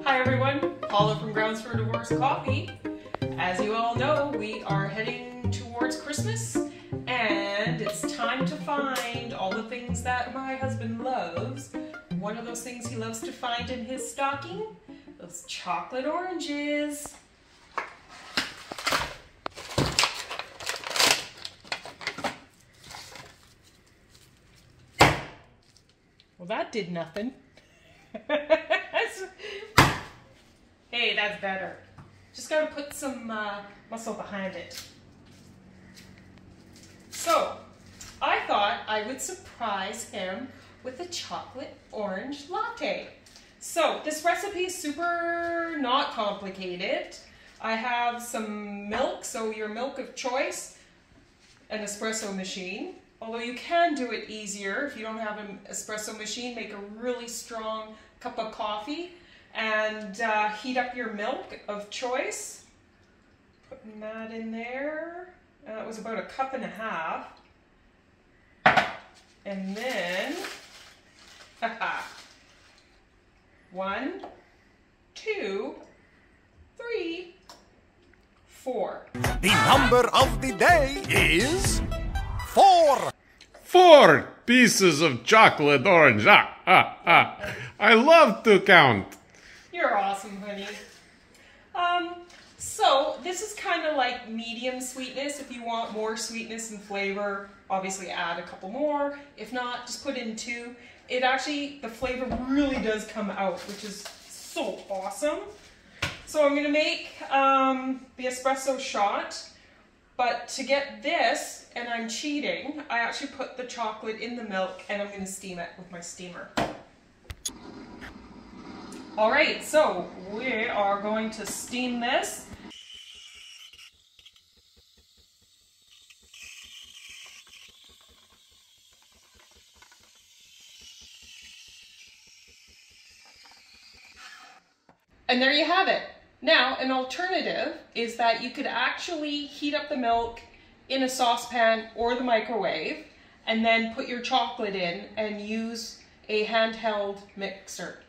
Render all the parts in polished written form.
Hi everyone, Paula from Grounds for Divorce Coffee. As you all know, we are heading towards Christmas and it's time to find all the things that my husband loves. One of those things he loves to find in his stocking, those chocolate oranges. Well, that did nothing. Hey, that's better. Just gotta put some muscle behind it. So, I thought I would surprise him with a chocolate orange latte. So, this recipe is super not complicated. I have some milk, so your milk of choice, an espresso machine. Although you can do it easier if you don't have an espresso machine, make a really strong cup of coffee and heat up your milk of choice. Putting that in there. It was about 1.5 cups. And then, 1, 2, 3, 4. The number of the day is 4. 4 pieces of chocolate orange. I love to count. You're awesome, honey. So this is kind of like medium sweetness. If you want more sweetness and flavor, obviously add a couple more. If not, just put in 2. It actually, the flavor really does come out, which is so awesome. So I'm gonna make the espresso shot. But to get this, and I'm cheating, I actually put the chocolate in the milk and I'm gonna steam it with my steamer. All right, so we are going to steam this. And there you have it. Now, an alternative is that you could actually heat up the milk in a saucepan or the microwave and then put your chocolate in and use a handheld mixer.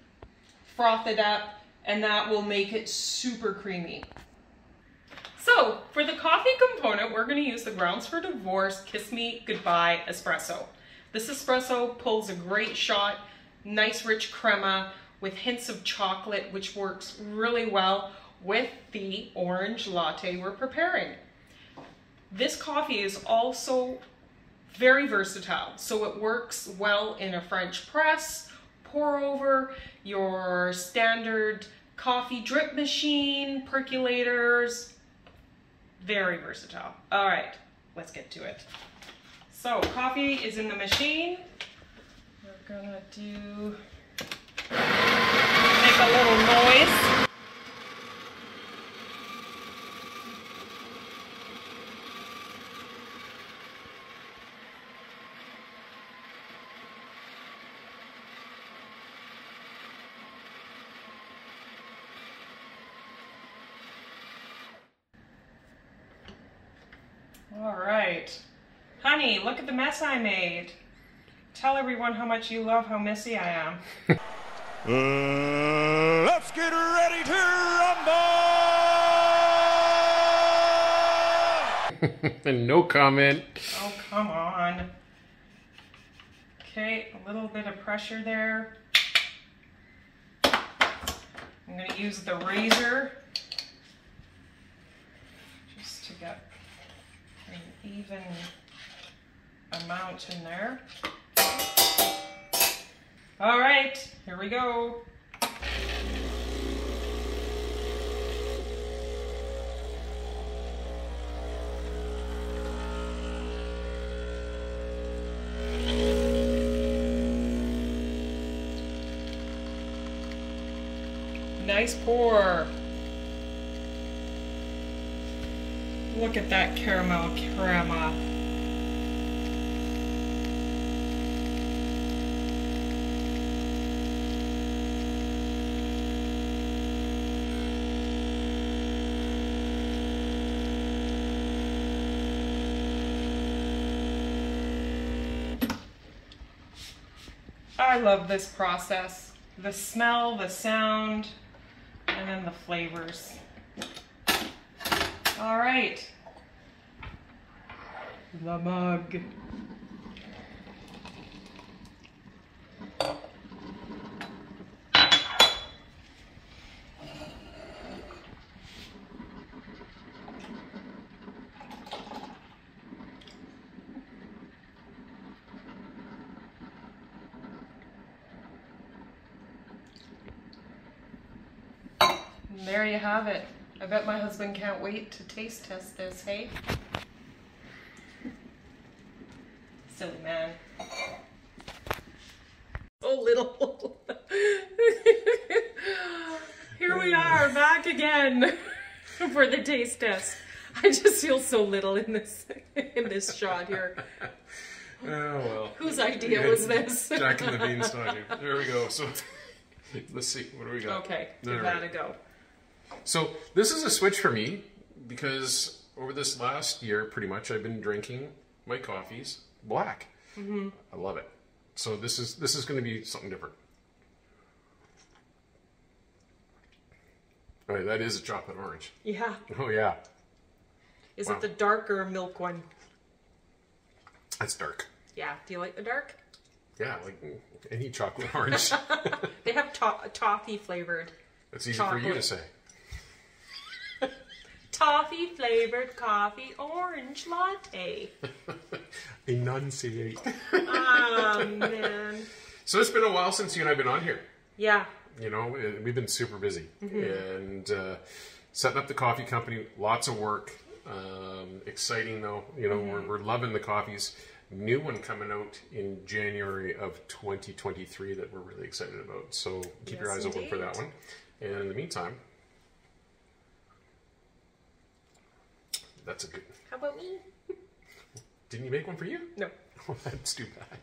Froth it up and that will make it super creamy. So, for the coffee component, we're going to use the Grounds for Divorce Kiss Me Goodbye Espresso. This espresso pulls a great shot, nice rich crema, with hints of chocolate, which works really well with the orange latte we're preparing. This coffee is also very versatile, so it works well in a French press, pour over, your standard coffee drip machine, percolators, very versatile. All right, let's get to it. So coffee is in the machine. We're gonna make a little noise. All right. Honey, look at the mess I made. Tell everyone how much you love how messy I am. Let's get ready to rumble! No comment. Oh, come on. Okay, a little bit of pressure there. I'm going to use the razor just to get an even amount in there. All right, here we go. Nice pour. Look at that caramel crema. I love this process. The smell, the sound. And then the flavors. All right. The mug. And there you have it. I bet my husband can't wait to taste test this, hey? Silly man. So little. Here we are, back again for the taste test. I just feel so little in this shot here. Oh well. Whose idea was this? Jack and the Beanstalk. There we go. So let's see. What do we got? Okay, give that a go. So this is a switch for me because over this last year, pretty much, I've been drinking my coffees black. Mm-hmm. I love it. So this is going to be something different. All right, that is a chocolate orange. Yeah. Oh yeah. Is it the darker milk one? That's dark. Yeah. Do you like the dark? Yeah, like any chocolate orange. They have toffee flavored. That's easy chocolate. for you to say. Toffee flavored coffee orange latte. Enunciate. Oh man. So it's been a while since you and I've been on here. Yeah. You know, we've been super busy. And setting up the coffee company, lots of work. Exciting though. You know, we're loving the coffees. New one coming out in January of 2023 that we're really excited about. So keep your eyes open for that one. And in the meantime, that's a good... How about me? Didn't you make one for you? No. Oh, that's too bad.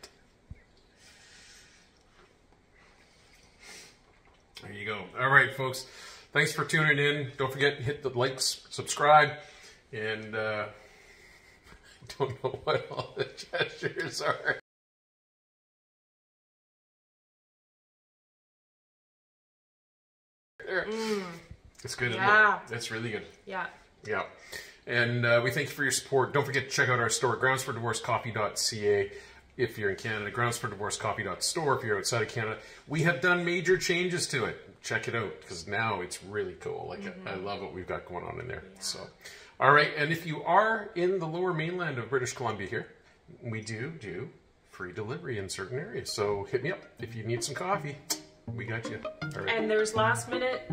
There you go. All right, folks. Thanks for tuning in. Don't forget to hit the likes, subscribe, and I don't know what all the gestures are. It's good, isn't it? It's really good. Yeah. Yeah. And we thank you for your support. Don't forget to check out our store, groundsfordivorcecoffee.ca if you're in Canada, groundsfordivorcecoffee.store if you're outside of Canada. We have done major changes to it. Check it out because now it's really cool. Like I love what we've got going on in there. Yeah. So, all right. And if you are in the lower mainland of British Columbia here, we do free delivery in certain areas. So hit me up if you need some coffee. We got you. All right. And there's last minute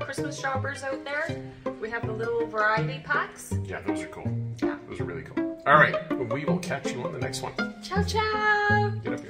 Christmas shoppers out there. We have the little variety packs. Yeah, those are cool. Yeah. Those are really cool. All right. We will catch you on the next one. Ciao, ciao. Get up.